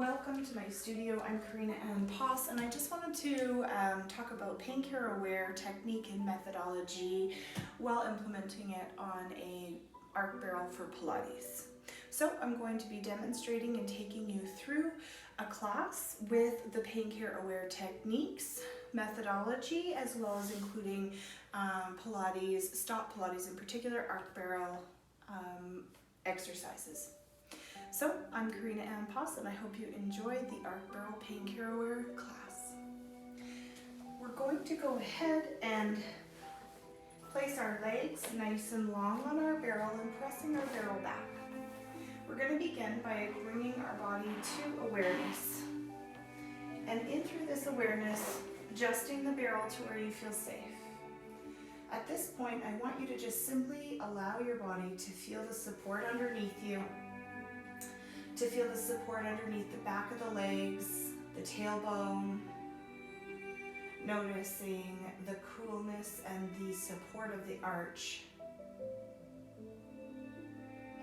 Welcome to my studio. I'm Karina Ann Poss, and I just wanted to talk about pain care aware technique and methodology while implementing it on a arc barrel for Pilates. So I'm going to be demonstrating and taking you through a class with the pain care aware techniques, methodology, as well as including Pilates, stop Pilates in particular, arc barrel exercises. So I'm Karina Ann Poss, and I hope you enjoy the arc barrel pain care aware class. We're going to go ahead and place our legs nice and long on our barrel and pressing our barrel back. We're going to begin by bringing our body to awareness. And in through this awareness, adjusting the barrel to where you feel safe. At this point, I want you to just simply allow your body to feel the support underneath you, to feel the support underneath the back of the legs, the tailbone, noticing the coolness and the support of the arch.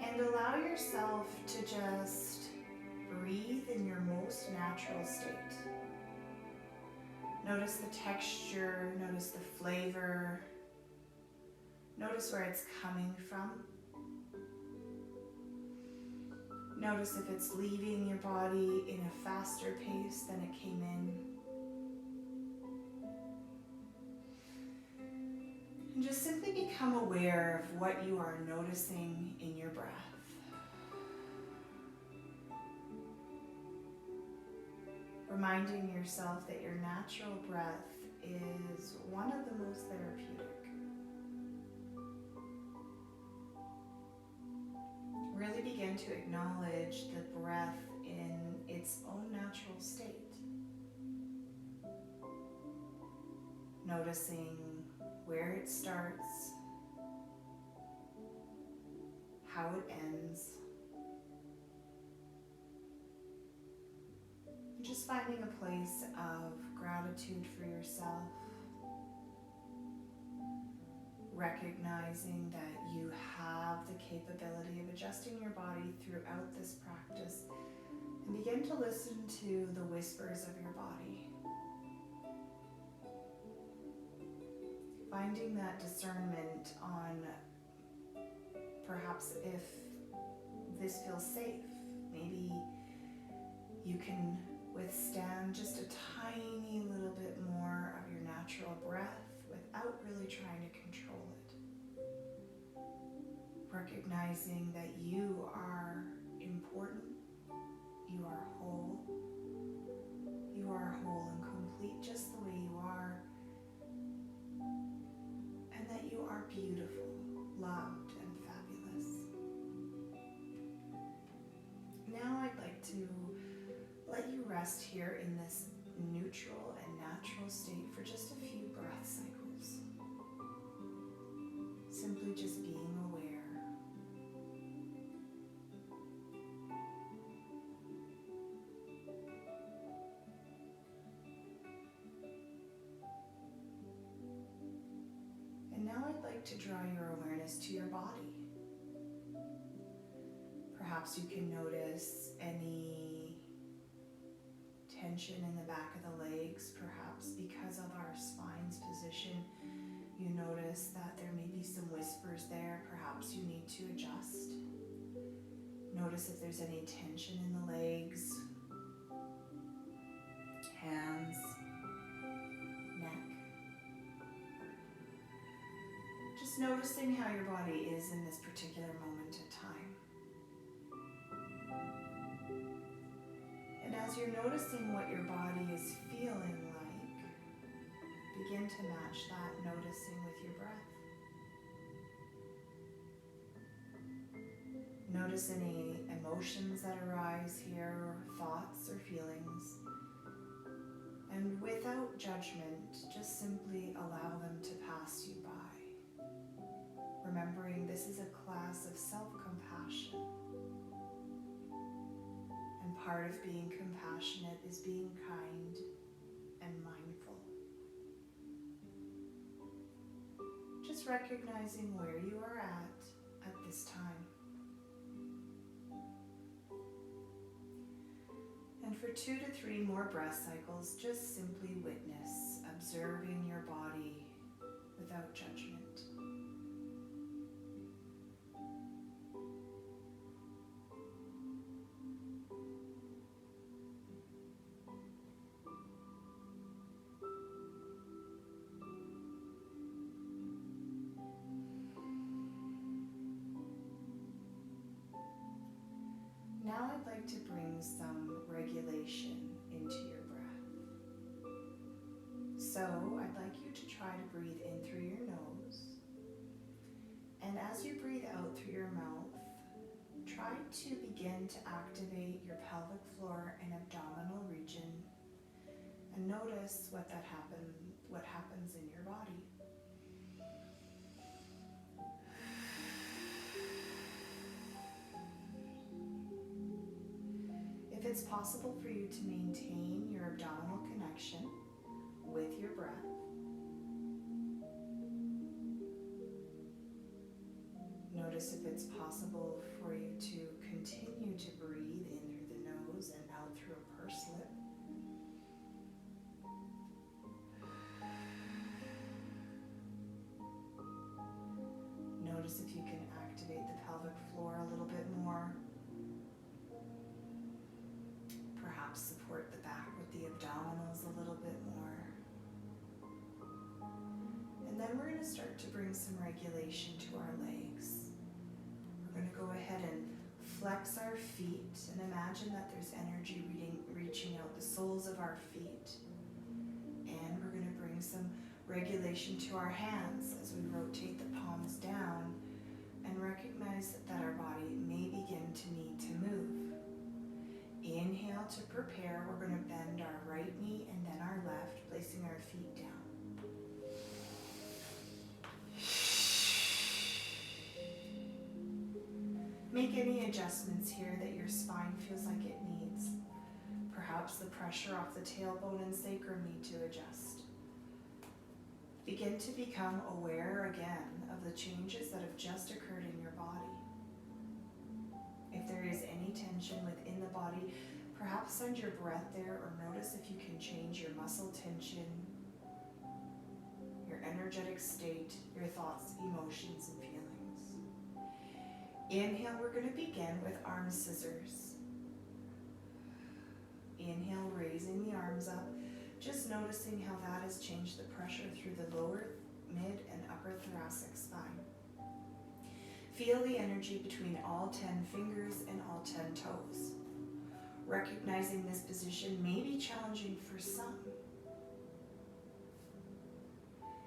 And allow yourself to just breathe in your most natural state. Notice the texture, notice the flavor, notice where it's coming from. Notice if it's leaving your body in a faster pace than it came in. And just simply become aware of what you are noticing in your breath. Reminding yourself that your natural breath is one of the most therapeutic. Really begin to acknowledge the breath in its own natural state. Noticing where it starts, how it ends. Just finding a place of gratitude for yourself. Recognizing that you have the capability of adjusting your body throughout this practice, and begin to listen to the whispers of your body. Finding that discernment on perhaps if this feels safe. Maybe you can withstand just a tiny little bit more of your natural breath without really trying to control it. Recognizing that you are important, you are whole and complete just the way you are, and that you are beautiful, loved, and fabulous. Now I'd like to let you rest here in this neutral and natural state for just a few breath cycles. Simply just being aware. And now I'd like to draw your awareness to your body. Perhaps you can notice any tension in the back of the legs, perhaps because of our spine's position. You notice that there may be some whispers there. Perhaps you need to adjust. Notice if there's any tension in the legs, hands, neck. Just noticing how your body is in this particular moment of time. And as you're noticing what your body is feeling like, begin to match that noticing with your breath. Notice any emotions that arise here, or thoughts or feelings. And without judgment, just simply allow them to pass you by. Remembering this is a class of self-compassion. And part of being compassionate is being kind and mindful. Just recognizing where you are at this time. And for 2 to 3 more breath cycles, just simply witness, observing your body without judgment. Now I'd like to bring some regulation into your breath. So I'd like you to try to breathe in through your nose. And as you breathe out through your mouth, try to begin to activate your pelvic floor and abdominal region. And notice what happens in your body. If it's possible for you to maintain your abdominal connection with your breath, notice if it's possible for you to continue to breathe in through the nose and out through a pursed lip. Notice if you can activate the pelvic floor a little bit more. Perhaps support the back with the abdominals a little bit more. And then we're going to start to bring some regulation to our legs. We're going to go ahead and flex our feet and imagine that there's energy reaching out the soles of our feet. And we're going to bring some regulation to our hands as we rotate the palms down and recognize that our body may begin to need to move. Inhale to prepare. We're going to bend our right knee and then our left, placing our feet down. Make any adjustments here that your spine feels like it needs. Perhaps the pressure off the tailbone and sacrum need to adjust. Begin to become aware again of the changes that have just occurred in your body. If there is any tension within the body, perhaps send your breath there or notice if you can change your muscle tension, your energetic state, your thoughts, emotions, and feelings. Inhale, we're going to begin with arm scissors. Inhale, raising the arms up, just noticing how that has changed the pressure through the lower, mid, and upper thoracic spine. Feel the energy between all 10 fingers and all 10 toes. Recognizing this position may be challenging for some.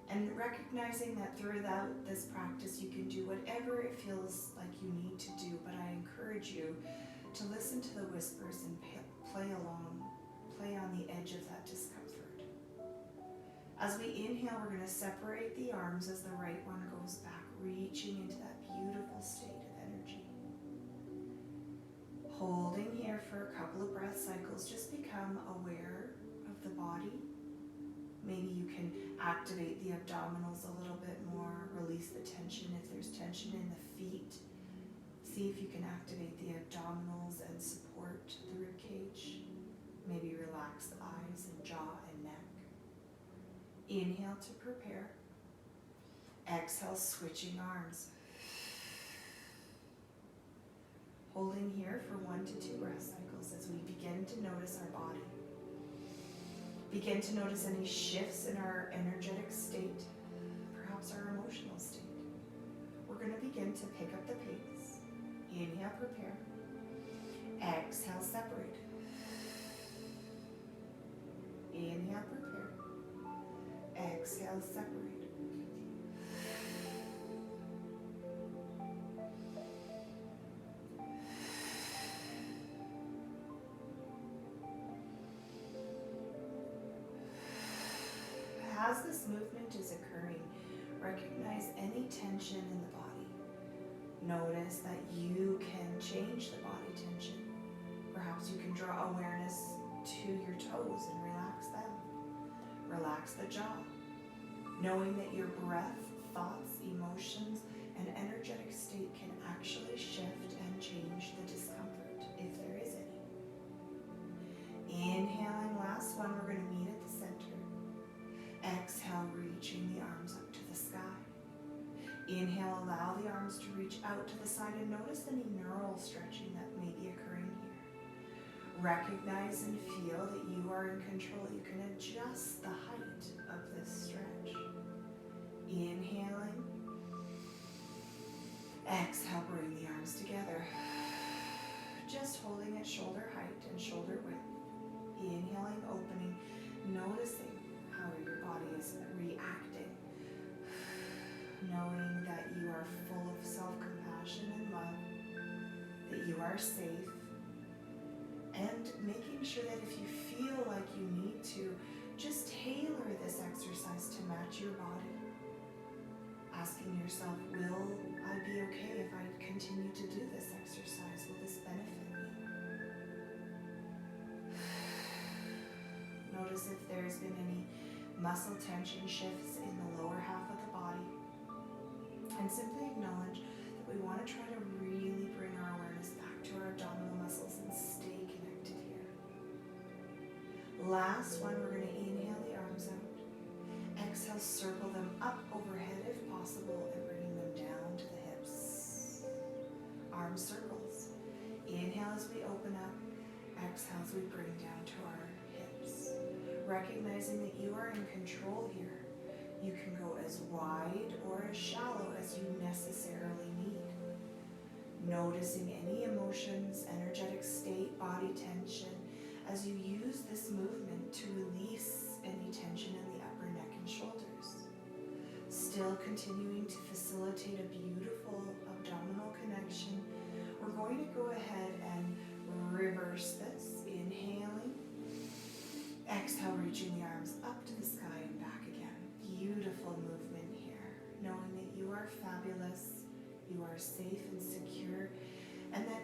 And recognizing that throughout this practice you can do whatever it feels like you need to do, but I encourage you to listen to the whispers and play along, play on the edge of that discomfort. As we inhale, we're going to separate the arms as the right one goes back, reaching into that beautiful state of energy. Holding here for a couple of breath cycles, just become aware of the body. Maybe you can activate the abdominals a little bit more, release the tension if there's tension in the feet. See if you can activate the abdominals and support the rib cage. Maybe relax the eyes and jaw and neck. Inhale to prepare. Exhale, switching arms. Holding here for 1 to 2 breath cycles as we begin to notice our body. Begin to notice any shifts in our energetic state, perhaps our emotional state. We're going to begin to pick up the pace. Inhale, prepare. Exhale, separate. Inhale, prepare. Exhale, separate. As this movement is occurring, recognize any tension in the body. Notice that you can change the body tension. Perhaps you can draw awareness to your toes and relax them. Relax the jaw. Knowing that your breath, thoughts, emotions, and energetic state can actually shift and change the discomfort, if there is Inhale, allow the arms to reach out to the side and notice any neural stretching that may be occurring here. Recognize and feel that you are in control. You can adjust the height of this stretch. Inhaling. Exhale, bring the arms together. Just holding at shoulder height and shoulder width. Inhaling, opening, noticing how your body is reacting. Knowing that you are full of self-compassion and love, that you are safe, and making sure that if you feel like you need to, just tailor this exercise to match your body. Asking yourself, will I be okay if I continue to do this exercise? Will this benefit me? Notice if there's been any muscle tension shifts in the lower half of the body. And simply acknowledge that we want to try to really bring our awareness back to our abdominal muscles and stay connected here. Last one, we're going to inhale the arms out. Exhale, circle them up overhead if possible and bringing them down to the hips. Arm circles. Inhale as we open up. Exhale as we bring down to our hips. Recognizing that you are in control here. You can go as wide or as shallow as you necessarily need. Noticing any emotions, energetic state, body tension, as you use this movement to release any tension in the upper neck and shoulders. Still continuing to facilitate a beautiful abdominal connection. We're going to go ahead and reverse this. Inhaling. Exhale, reaching the arms up to the sky and back again. Beautiful movement here. Knowing that you are fabulous, you are safe and secure, and that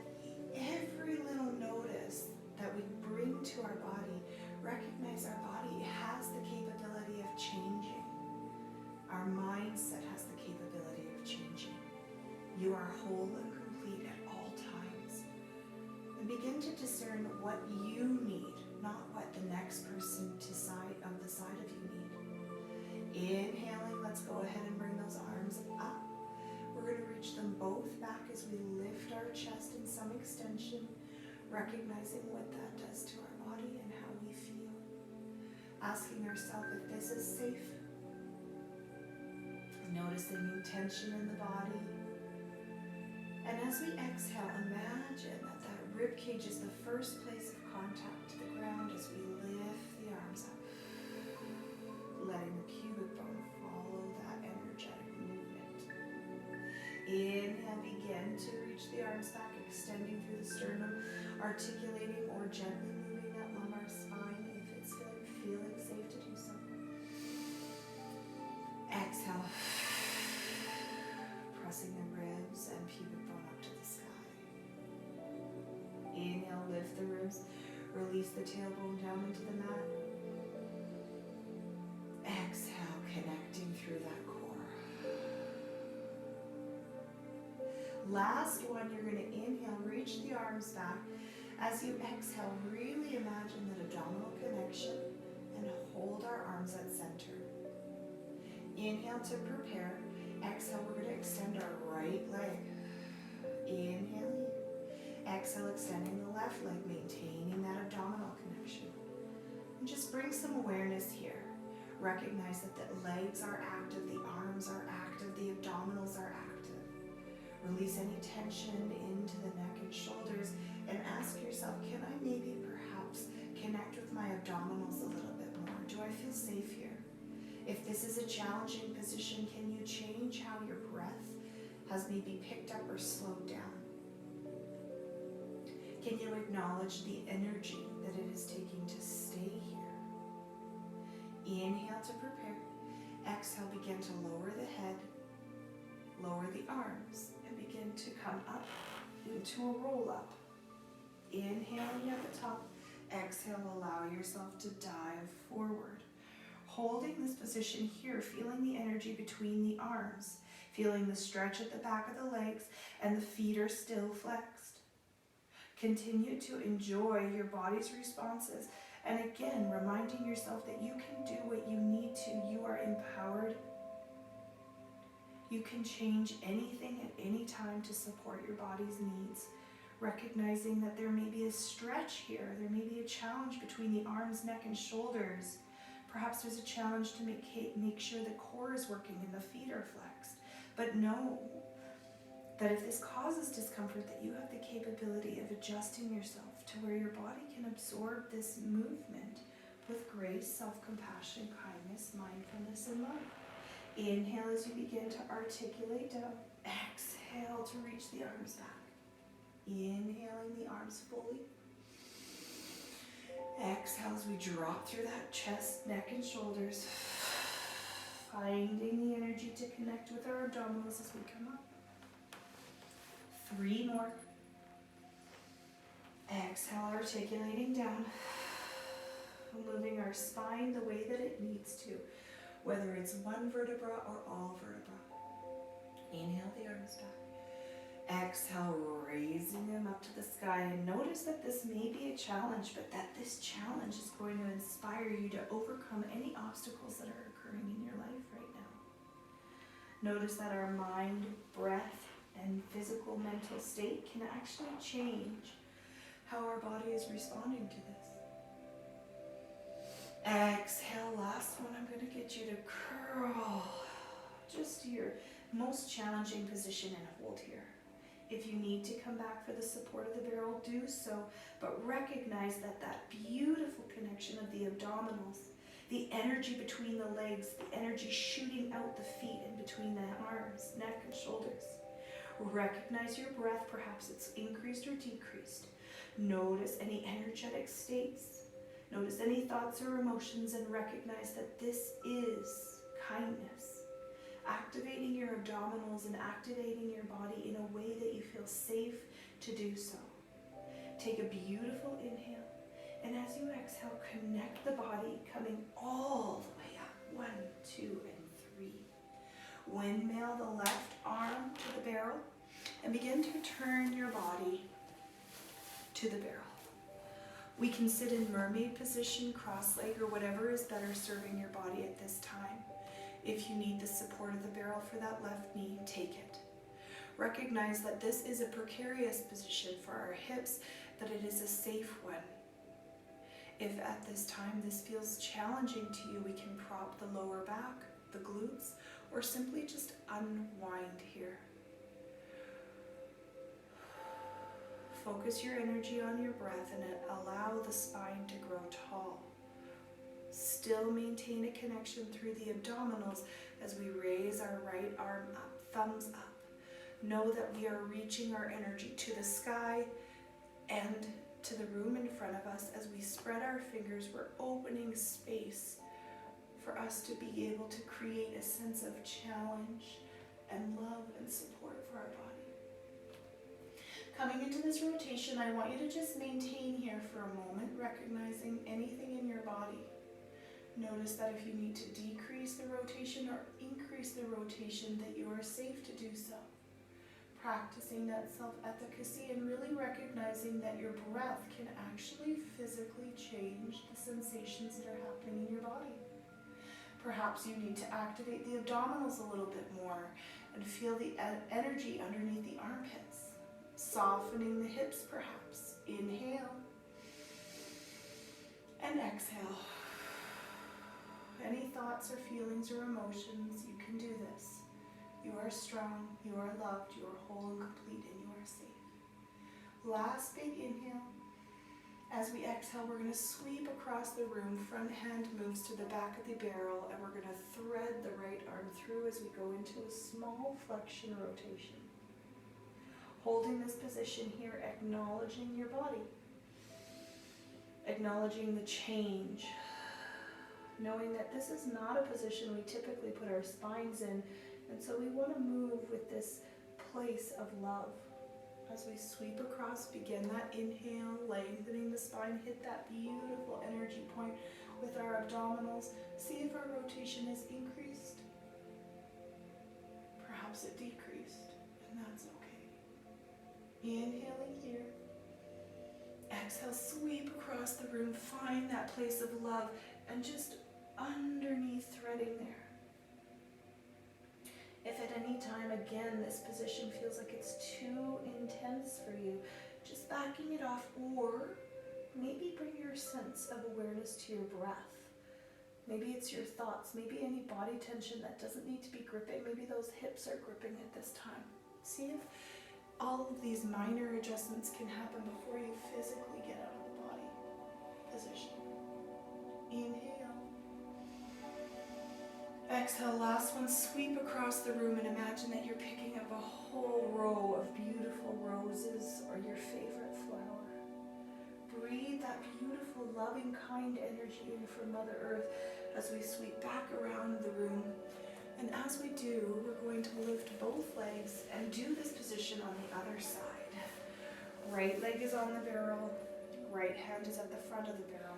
every little notice that we bring to our body, recognize our body has the capability of changing. Our mindset has the capability of changing. You are whole and complete at all times. And begin to discern what you need, not what the next person on the side of you need. Inhaling, let's go ahead and bring those arms up. We're going to reach them both back as we lift our chest in some extension, recognizing what that does to our body and how we feel. Asking ourselves if this is safe. Noticing tension in the body. And as we exhale, imagine that that rib cage is the first place of contact to the ground as we lift the arms up. Letting the pubic bone follow that energetic movement. Inhale, begin to reach the arms back, extending through the sternum, articulating or gently moving that lumbar spine if it's feeling safe to do so. Exhale, pressing the ribs and pubic bone up to the sky. Inhale, lift the ribs, release the tailbone down into the mat. Exhale, connecting through that core. Last one, you're going to inhale, reach the arms back. As you exhale, really imagine that abdominal connection and hold our arms at center. Inhale to prepare. Exhale, we're going to extend our right leg. Inhaling. Exhale, extending the left leg, maintaining that abdominal connection. And just bring some awareness here. Recognize that the legs are active, the arms are active, the abdominals are active. Release any tension into the neck and shoulders and ask yourself, can I maybe perhaps connect with my abdominals a little bit more? Do I feel safe here? If this is a challenging position, can you change how your breath has maybe picked up or slowed down? Can you acknowledge the energy that it is taking to stay here? Inhale to prepare. Exhale, begin to lower the head, lower the arms, and begin to come up into a roll up. Inhaling at the top. Exhale, allow yourself to dive forward. Holding this position here, feeling the energy between the arms, feeling the stretch at the back of the legs, and the feet are still flexed. Continue to enjoy your body's responses, and again, reminding yourself that you can do what you need to. You are empowered, You can change anything at any time to support your body's needs, recognizing that there may be a stretch here, there may be a challenge between the arms, neck, and shoulders. Perhaps there's a challenge to make sure the core is working and the feet are flexed. But know that if this causes discomfort, that you have the capability of adjusting yourself to where your body can absorb this movement with grace, self-compassion, kindness, mindfulness, and love. Inhale as you begin to articulate down. Exhale to reach the arms back. Inhaling the arms fully. Exhale as we drop through that chest, neck, and shoulders. Finding the energy to connect with our abdominals as we come up. 3 more. Exhale, articulating down. Moving our spine the way that it needs to, whether it's one vertebra or all vertebra. Inhale the arms back. Exhale, raising them up to the sky. And notice that this may be a challenge, but that this challenge is going to inspire you to overcome any obstacles that are occurring in your life right now. Notice that our mind, breath, and physical mental state can actually change how our body is responding to this. Exhale, last one. I'm going to get you to curl just to your most challenging position and hold here. If you need to come back for the support of the barrel, do so, but recognize that that beautiful connection of the abdominals, the energy between the legs, the energy shooting out the feet and between the arms, neck, and shoulders. Recognize your breath, perhaps it's increased or decreased. Notice any energetic states. Notice any thoughts or emotions and recognize that this is kindness. Activating your abdominals and activating your body in a way that you feel safe to do so. Take a beautiful inhale, and as you exhale, connect the body, coming all the way up. 1, 2, and 3. Windmill the left arm to the barrel and begin to turn your body to the barrel. We can sit in mermaid position, cross-legged, or whatever is better serving your body at this time. If you need the support of the barrel for that left knee, take it. Recognize that this is a precarious position for our hips, but it is a safe one. If at this time this feels challenging to you, we can prop the lower back, the glutes, or simply just unwind here. Focus your energy on your breath and allow the spine to grow tall. Still maintain a connection through the abdominals as we raise our right arm up, thumbs up. Know that we are reaching our energy to the sky and to the room in front of us. As we spread our fingers, we're opening space for us to be able to create a sense of challenge and love and support for our body. Coming into this rotation, I want you to just maintain here for a moment, recognizing anything in your body. Notice that if you need to decrease the rotation or increase the rotation, that you are safe to do so. Practicing that self-efficacy and really recognizing that your breath can actually physically change the sensations that are happening in your body. Perhaps you need to activate the abdominals a little bit more and feel the energy underneath the armpits. Softening the hips perhaps. Inhale and exhale. Any thoughts or feelings or emotions, you can do this. You are strong, you are loved, you are whole and complete, and you are safe. Last big inhale. As we exhale, we're going to sweep across the room. Front hand moves to the back of the barrel, and we're going to thread the right arm through as we go into a small flexion rotation. Holding this position here, acknowledging your body. Acknowledging the change. Knowing that this is not a position we typically put our spines in, and so we want to move with this place of love. As we sweep across, begin that inhale, lengthening the spine, hit that beautiful energy point with our abdominals. See if our rotation is increased. Perhaps it decreased, and that's okay. Inhaling here. Exhale, sweep across the room, find that place of love, and just underneath threading there. If at any time, again, this position feels like it's too intense for you, just backing it off, or maybe bring your sense of awareness to your breath. Maybe it's your thoughts, maybe any body tension that doesn't need to be gripping, maybe those hips are gripping at this time. See if all of these minor adjustments can happen before you physically get out of the body position. Inhale. Exhale, last one, sweep across the room and imagine that you're picking up a whole row of beautiful roses or your favorite flower. Breathe that beautiful, loving, kind energy in from Mother Earth as we sweep back around the room. And as we do, we're going to lift both legs and do this position on the other side. Right leg is on the barrel, right hand is at the front of the barrel.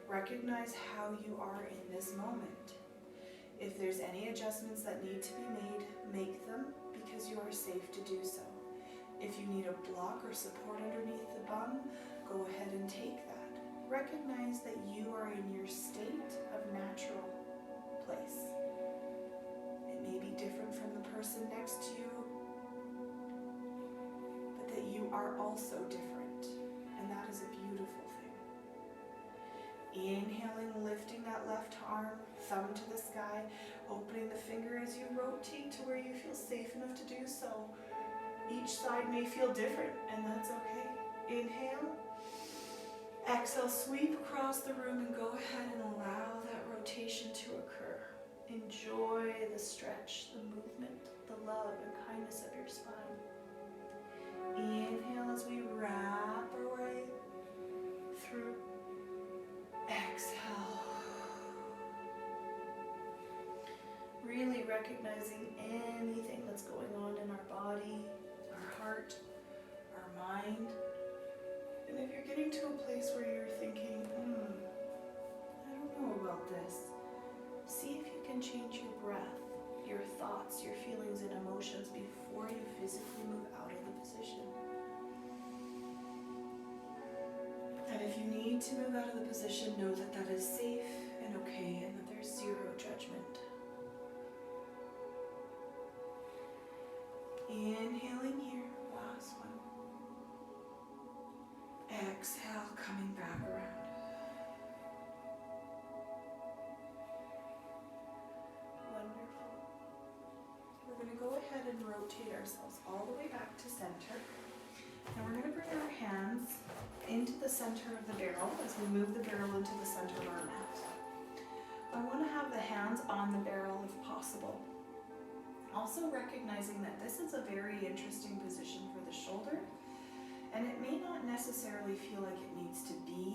Recognize how you are in this moment. If there's any adjustments that need to be made, make them because you are safe to do so. If you need a block or support underneath the bum, go ahead and take that. Recognize that you are in your state of natural place. It may be different from the person next to you, but that you are also different, and that is a beautiful thing. Inhaling, lifting that left arm, thumb to the sky, opening the finger as you rotate to where you feel safe enough to do so. Each side may feel different, and that's okay. Inhale. Exhale, sweep across the room and go ahead and allow that rotation to occur. Enjoy the stretch, the movement, the love and kindness of your spine. Inhale as we wrap our way through. Exhale. Really recognizing anything that's going on in our body, our heart, our mind. And if you're getting to a place where you're thinking, I don't know about this, see if you can change your breath, your thoughts, your feelings and emotions before you physically move out of the position. And if you need to move out of the position, know that that is safe and okay and that there's zero judgment. Inhaling here, last one. Exhale, coming back around. Wonderful. We're going to go ahead and rotate ourselves all the way back to center. And we're going to bring our hands into the center of the barrel as we move the barrel into the center of our mat. I want to have the hands on the barrel if possible. Also recognizing that this is a very interesting position for the shoulder, and it may not necessarily feel like it needs to be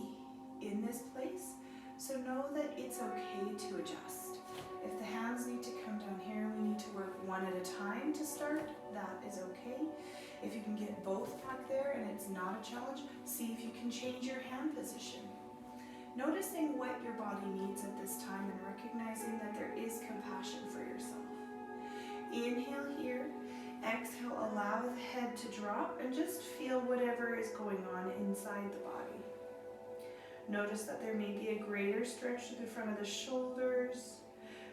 in this place, so know that it's okay to adjust. If the hands need to come down here and we need to work one at a time to start, that is okay. If you can get both back there and it's not a challenge, see if you can change your hand position. Noticing what your body needs at this time and recognizing that there is compassion for yourself. Inhale here, exhale, allow the head to drop and just feel whatever is going on inside the body. Notice that there may be a greater stretch to the front of the shoulders.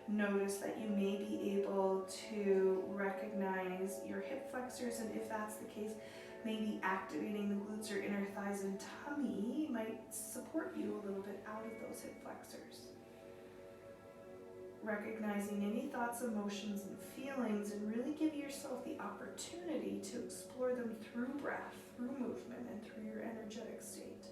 Notice that you may be able to recognize your hip flexors, and if that's the case, maybe activating the glutes or inner thighs and tummy might support you a little bit out of those hip flexors. Recognizing any thoughts, emotions, and feelings, and really give yourself the opportunity to explore them through breath, through movement, and through your energetic state.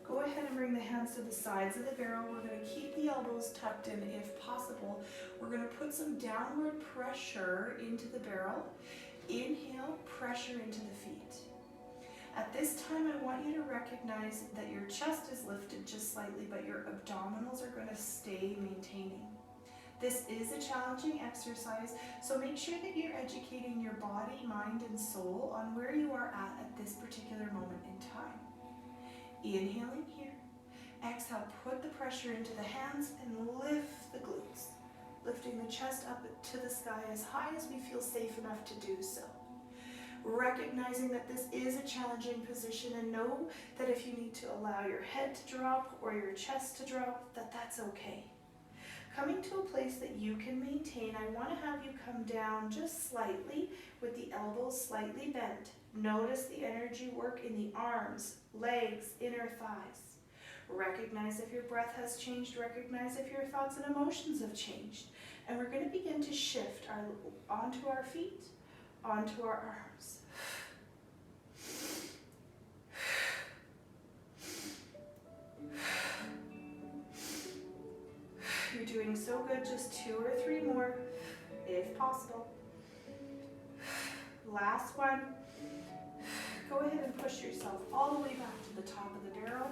Go ahead and bring the hands to the sides of the barrel. We're going to keep the elbows tucked in if possible. We're going to put some downward pressure into the barrel. Inhale, pressure into the feet. At this time, I want you to recognize that your chest is lifted just slightly, but your abdominals are going to stay maintaining. This is a challenging exercise, so make sure that you're educating your body, mind, and soul on where you are at this particular moment in time. Inhaling here. Exhale, put the pressure into the hands and lift the glutes, lifting the chest up to the sky as high as we feel safe enough to do so. Recognizing that this is a challenging position, and know that if you need to allow your head to drop or your chest to drop, that's okay. Coming to a place that you can maintain, I want to have you come down just slightly with the elbows slightly bent. Notice the energy work in the arms, legs, inner thighs. Recognize if your breath has changed. Recognize if your thoughts and emotions have changed. And we're going to begin to shift onto our feet, onto our arms. You're doing so good. Just 2 or 3 more, if possible. Last one. Go ahead and push yourself all the way back to the top of the barrel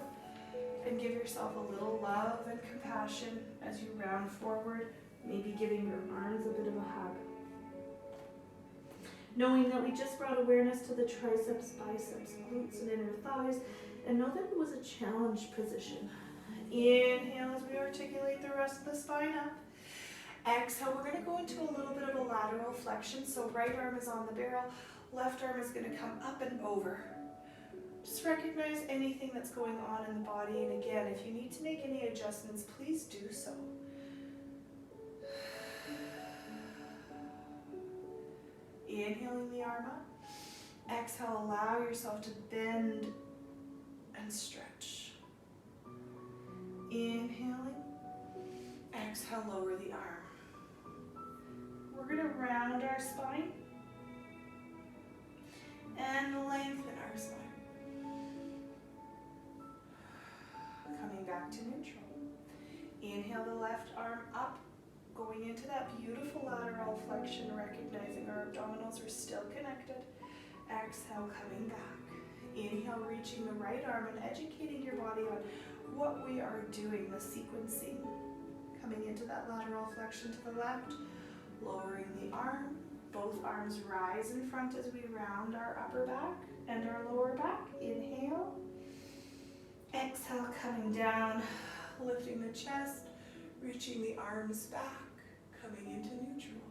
and give yourself a little love and compassion as you round forward, maybe giving your arms a bit of a hug. Knowing that we just brought awareness to the triceps, biceps, glutes, and inner thighs, and know that it was a challenge position. Inhale as we articulate the rest of the spine up. Exhale, we're going to go into a little bit of a lateral flexion. So right arm is on the barrel, left arm is going to come up and over. Just recognize anything that's going on in the body. And again, if you need to make any adjustments, please do so. Inhaling the arm up. Exhale, allow yourself to bend and stretch. Inhaling. Exhale, lower the arm. We're going to round our spine and lengthen our spine. Coming back to neutral. Inhale the left arm up, going into that beautiful lateral flexion, recognizing our abdominals are still connected. Exhale, coming back. Inhale, reaching the right arm and educating your body on what we are doing, the sequencing. Coming into that lateral flexion to the left, lowering the arm. Both arms rise in front as we round our upper back and our lower back. Inhale. Exhale, coming down, lifting the chest, reaching the arms back, coming into neutral.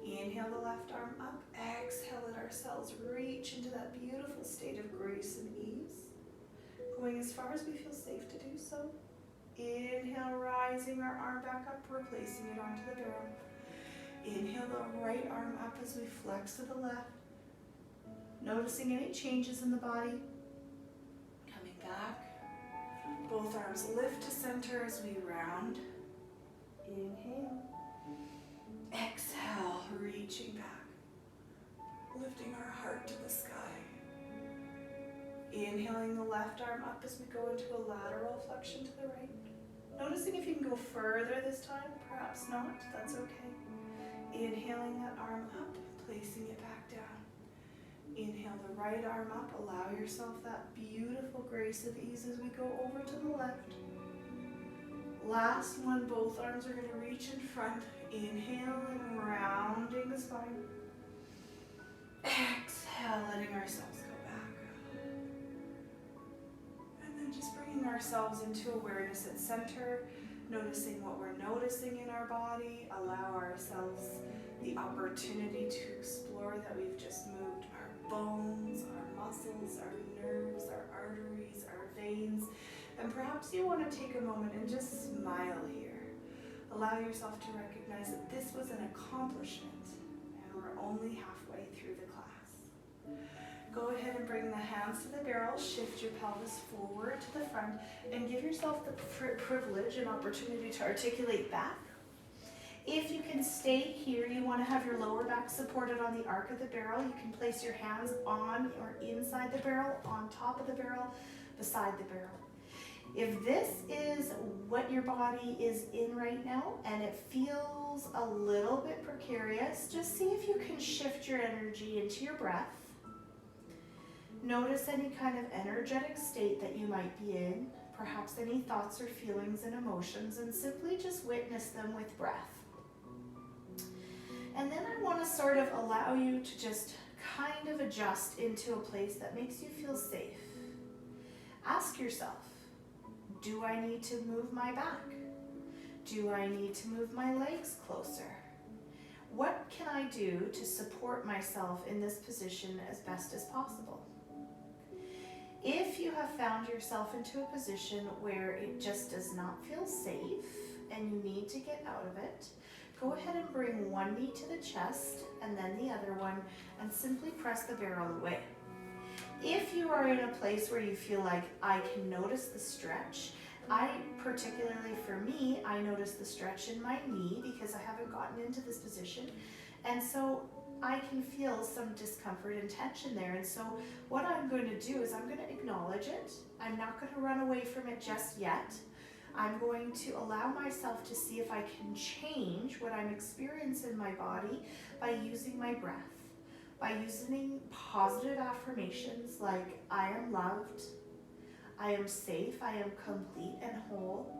Inhale the left arm up. Exhale, let ourselves reach into that beautiful state of grace and ease. Going as far as we feel safe to do so. Inhale, rising our arm back up, replacing it onto the barrel. Inhale the right arm up as we flex to the left. Noticing any changes in the body. Coming back. Both arms lift to center as we round. Inhale. Exhale, reaching back. Lifting our heart to the sky. Inhaling the left arm up as we go into a lateral flexion to the right. Noticing if you can go further this time, perhaps not, that's okay. Inhaling that arm up, placing it back down. Inhale the right arm up, allow yourself that beautiful grace of ease as we go over to the left. Last one, both arms are going to reach in front. Inhale and rounding the spine. Exhale, letting ourselves go back. And then just bringing ourselves into awareness at center, noticing what we're noticing in our body. Allow ourselves the opportunity to explore that we've just moved our bones, our muscles, our nerves, our arteries, our veins. And perhaps you want to take a moment and just smile here. Allow yourself to recognize that this was an accomplishment and we're only halfway through the class. Go ahead and bring the hands to the barrel, shift your pelvis forward to the front, and give yourself the privilege and opportunity to articulate back. If you can stay here, you want to have your lower back supported on the arc of the barrel. You can place your hands on or inside the barrel, on top of the barrel, beside the barrel. If this is what your body is in right now and it feels a little bit precarious, just see if you can shift your energy into your breath. Notice any kind of energetic state that you might be in, perhaps any thoughts or feelings and emotions, and simply just witness them with breath. And then I want to sort of allow you to just kind of adjust into a place that makes you feel safe. Ask yourself, do I need to move my back? Do I need to move my legs closer? What can I do to support myself in this position as best as possible? If you have found yourself into a position where it just does not feel safe, and you need to get out of it, go ahead and bring one knee to the chest and then the other one, and simply press the barrel away. If you are in a place where you feel like I can notice the stretch, particularly for me, I notice the stretch in my knee because I haven't gotten into this position. And so I can feel some discomfort and tension there. And so what I'm going to do is I'm going to acknowledge it. I'm not going to run away from it just yet. I'm going to allow myself to see if I can change what I'm experiencing in my body by using my breath, by using positive affirmations like I am loved, I am safe, I am complete and whole.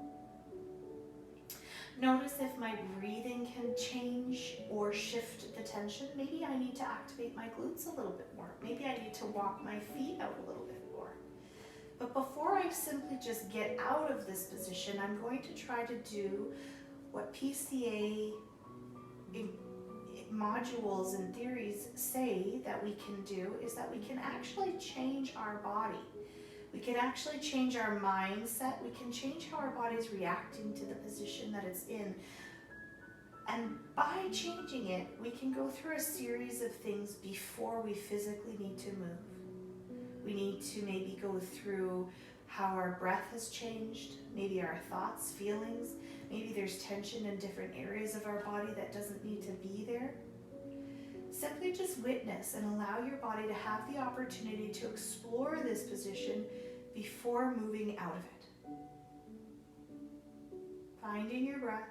Notice if my breathing can change or shift the tension. Maybe I need to activate my glutes a little bit more. Maybe I need to walk my feet out a little bit more. But before I simply just get out of this position, I'm going to try to do what PCA modules and theories say that we can do, is that we can actually change our body. We can actually change our mindset. We can change how our body is reacting to the position that it's in. And by changing it, we can go through a series of things before we physically need to move. We need to maybe go through how our breath has changed, maybe our thoughts, feelings. Maybe there's tension in different areas of our body that doesn't need to be there. Simply just witness and allow your body to have the opportunity to explore this position before moving out of it. Finding your breath,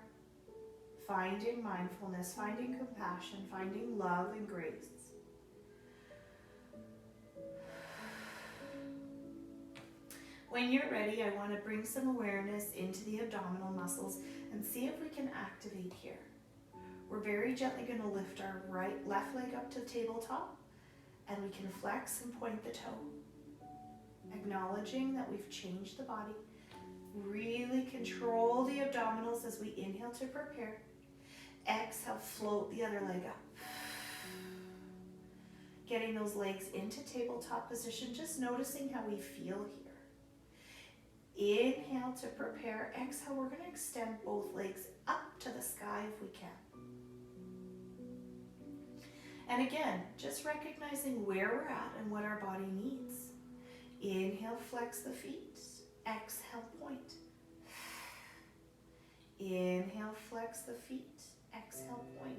finding mindfulness, finding compassion, finding love and grace. When you're ready, I want to bring some awareness into the abdominal muscles and see if we can activate here. We're very gently going to lift our left leg up to the tabletop, and we can flex and point the toe, acknowledging that we've changed the body. Really control the abdominals as we inhale to prepare. Exhale, float the other leg up. Getting those legs into tabletop position, just noticing how we feel here. Inhale to prepare. Exhale, we're going to extend both legs up to the sky if we can. And again, just recognizing where we're at and what our body needs. Inhale, flex the feet. Exhale, point. Inhale, flex the feet. Exhale, point.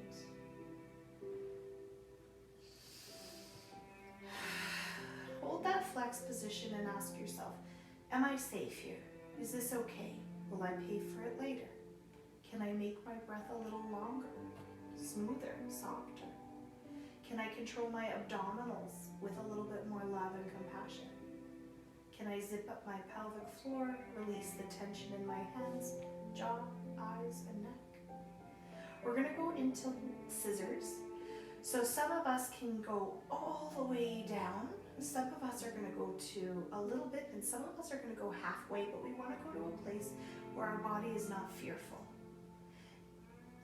Hold that flex position and ask yourself, am I safe here? Is this okay? Will I pay for it later? Can I make my breath a little longer, smoother, softer? Can I control my abdominals with a little bit more love and compassion? Can I zip up my pelvic floor, release the tension in my hands, jaw, eyes, and neck? We're going to go into scissors. So some of us can go all the way down. Some of us are going to go to a little bit, and some of us are going to go halfway, but we want to go to a place where our body is not fearful.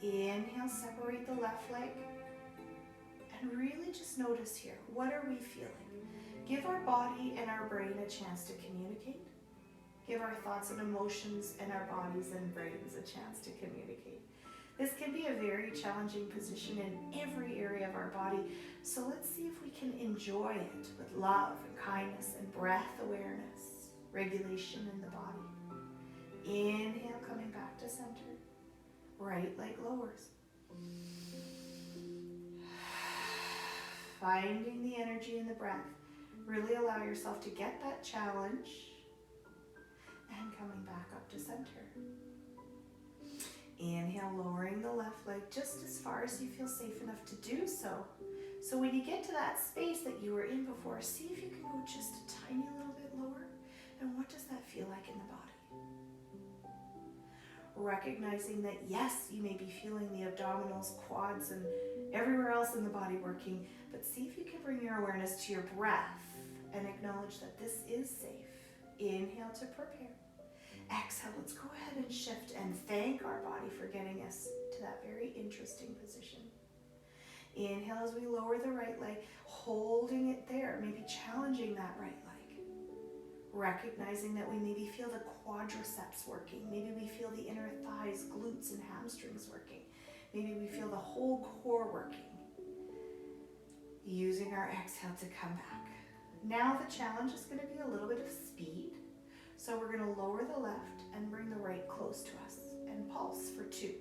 Inhale, separate the left leg. And really just notice here, what are we feeling? Give our body and our brain a chance to communicate. Give our thoughts and emotions and our bodies and brains a chance to communicate. This can be a very challenging position in every area of our body, so let's see if we can enjoy it with love and kindness and breath awareness, regulation in the body. Inhale, coming back to center. Right leg lowers. Finding the energy in the breath. Really allow yourself to get that challenge and coming back up to center. Inhale, lowering the left leg just as far as you feel safe enough to do so. So when you get to that space that you were in before, see if you can go just a tiny little bit lower. And what does that feel like in the body? Recognizing that yes, you may be feeling the abdominals, quads, and everywhere else in the body working, but see if you can bring your awareness to your breath and acknowledge that this is safe. Inhale to prepare. Exhale, let's go ahead and shift and thank our body for getting us to that very interesting position. Inhale as we lower the right leg, holding it there, maybe challenging that right leg. Recognizing that we maybe feel the quadriceps working. Maybe we feel the inner thighs, glutes, and hamstrings working. Maybe we feel the whole core working. Using our exhale to come back. Now the challenge is going to be a little bit of speed. So we're going to lower the left and bring the right close to us and pulse for 2.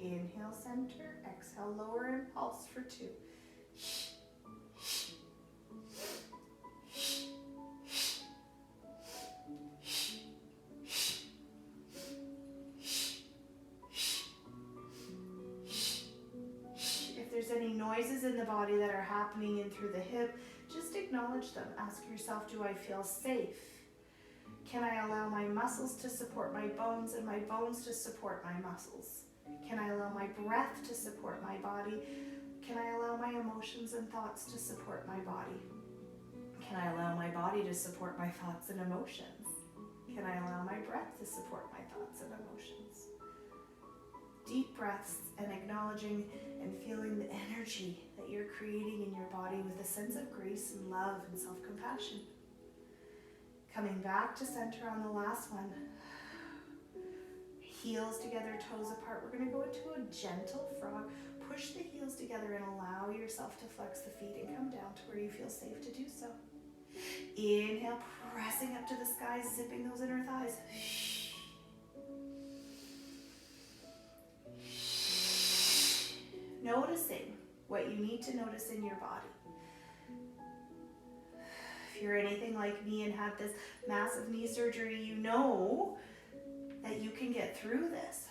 Inhale, center, exhale, lower, and pulse for 2. If there's any noises in the body that are happening in through the hip, just acknowledge them. Ask yourself, do I feel safe? Can I allow my muscles to support my bones and my bones to support my muscles? Can I allow my breath to support my body? Can I allow my emotions and thoughts to support my body? Can I allow my body to support my thoughts and emotions? Can I allow my breath to support my thoughts and emotions? Deep breaths and acknowledging and feeling the energy that you're creating in your body with a sense of grace and love and self-compassion. Coming back to center on the last one. Heels together, toes apart. We're going to go into a gentle frog. Push the heels together and allow yourself to flex the feet and come down to where you feel safe to do so. Inhale, pressing up to the sky, zipping those inner thighs. Noticing what you need to notice in your body. If you're anything like me and had this massive knee surgery, you know that you can get through this.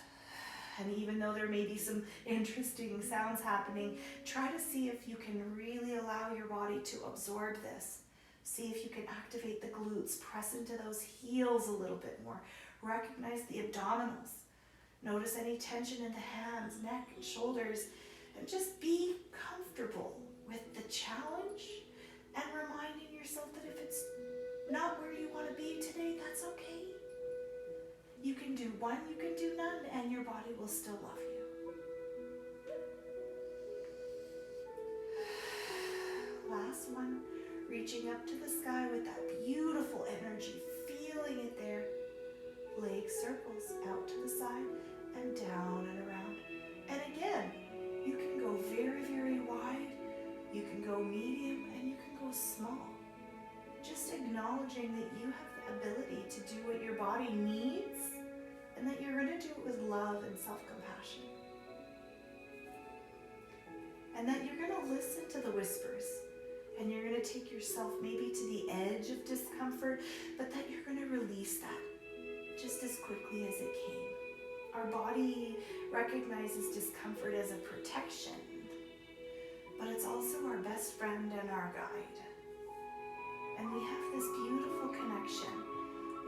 And even though there may be some interesting sounds happening, try to see if you can really allow your body to absorb this. See if you can activate the glutes, press into those heels a little bit more. Recognize the abdominals. Notice any tension in the hands, neck, and shoulders, and just be comfortable with the challenge and reminding yourself that if it's not where you want to be today, that's okay. You can do one, you can do none, and your body will still love you. Last one, reaching up to the sky with that beautiful energy, feeling it there. Leg circles out to the side and down and around. And again, you can go very, very wide, you can go medium, and you can go small. Just acknowledging that you have the ability to do what your body needs and that you're going to do it with love and self-compassion. And that you're going to listen to the whispers and you're going to take yourself maybe to the edge of discomfort, but that you're going to release that just as quickly as it came. Our body recognizes discomfort as a protection, but it's also our best friend and our guide. And we have this beautiful connection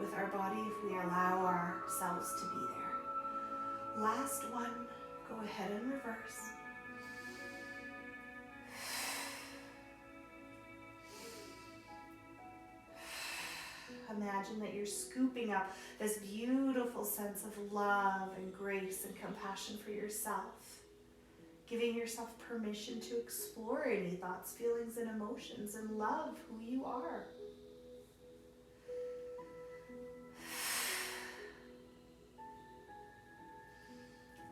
with our body if we allow ourselves to be there. Last one, go ahead and reverse. Imagine that you're scooping up this beautiful sense of love and grace and compassion for yourself, giving yourself permission to explore any thoughts, feelings, and emotions and love who you are.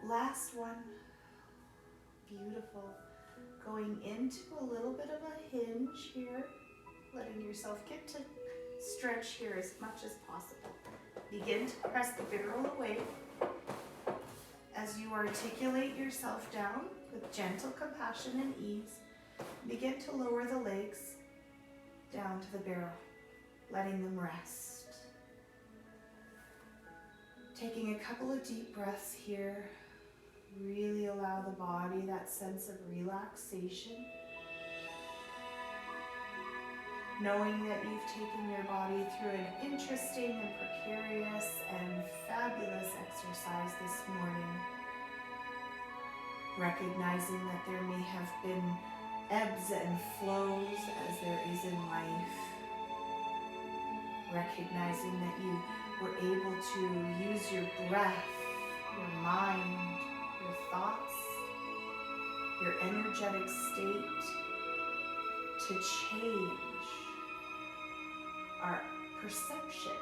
Last one, beautiful. Going into a little bit of a hinge here, letting yourself get to stretch here as much as possible. Begin to press the barrel away as you articulate yourself down with gentle compassion and ease. Begin to lower the legs down to the barrel, letting them rest. Taking a couple of deep breaths here. Really allow the body that sense of relaxation. Knowing that you've taken your body through an interesting and precarious and fabulous exercise this morning. Recognizing that there may have been ebbs and flows as there is in life. Recognizing that you were able to use your breath, your mind, your thoughts, your energetic state to change our perception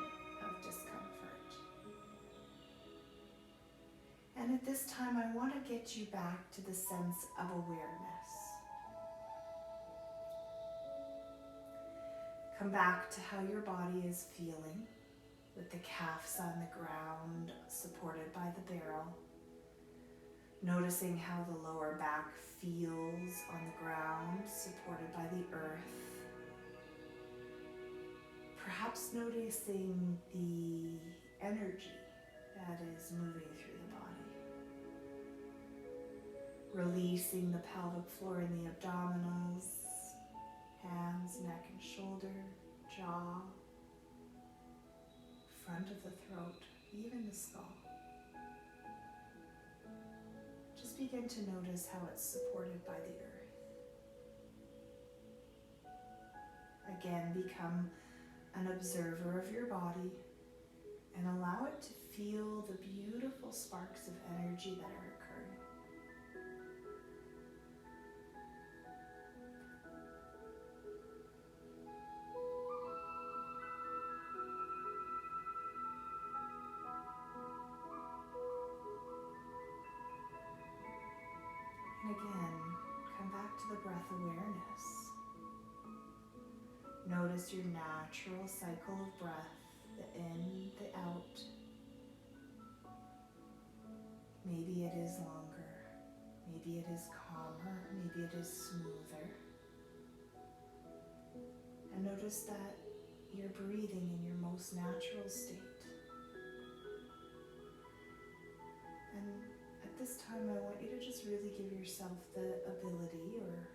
of discomfort. And at this time, I want to get you back to the sense of awareness. Come back to how your body is feeling, with the calves on the ground, supported by the barrel. Noticing how the lower back feels on the ground, supported by the earth. Perhaps noticing the energy that is moving through the body. Releasing the pelvic floor and the abdominals, hands, neck and shoulder, jaw, front of the throat, even the skull. Just begin to notice how it's supported by the earth. Again, become an observer of your body and allow it to feel the beautiful sparks of energy that are occurring. And again, come back to the breath awareness. Notice your natural cycle of breath, the in, the out. Maybe it is longer, maybe it is calmer, maybe it is smoother. And notice that you're breathing in your most natural state. And at this time, I want you to just really give yourself the ability or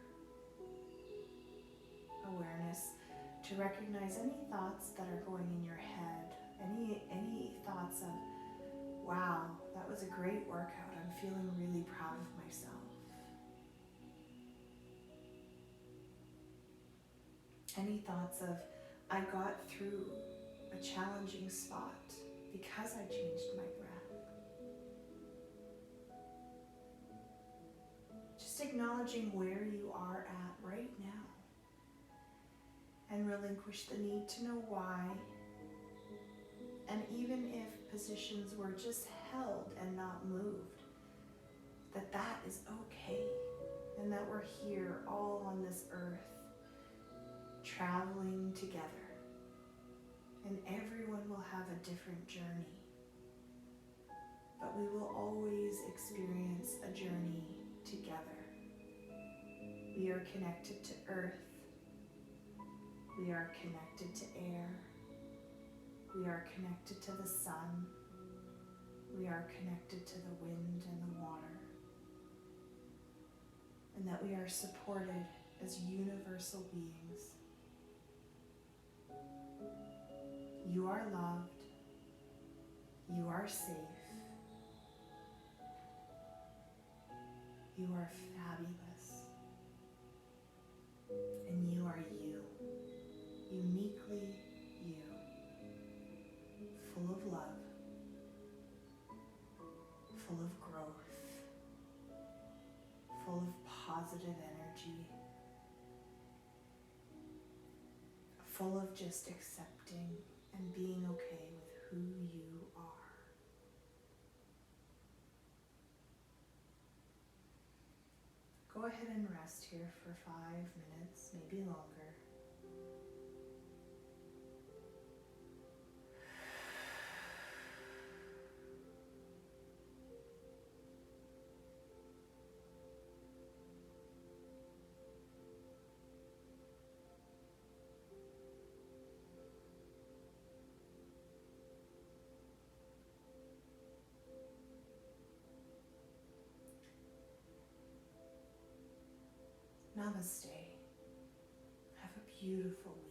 awareness to recognize any thoughts that are going in your head, any thoughts of, wow, that was a great workout, I'm feeling really proud of myself. Any thoughts of, I got through a challenging spot because I changed my breath. Just acknowledging where you are at right now. And relinquish the need to know why. And even if positions were just held and not moved, that is okay. And that we're here all on this earth, traveling together. And everyone will have a different journey. But we will always experience a journey together. We are connected to earth. We are connected to air. We are connected to the sun. We are connected to the wind and the water. And that we are supported as universal beings. You are loved. You are safe. You are fabulous. And you are you. Uniquely you, full of love, full of growth, full of positive energy, full of just accepting and being okay with who you are. Go ahead and rest here for 5 minutes, maybe longer. Namaste. Have a beautiful week.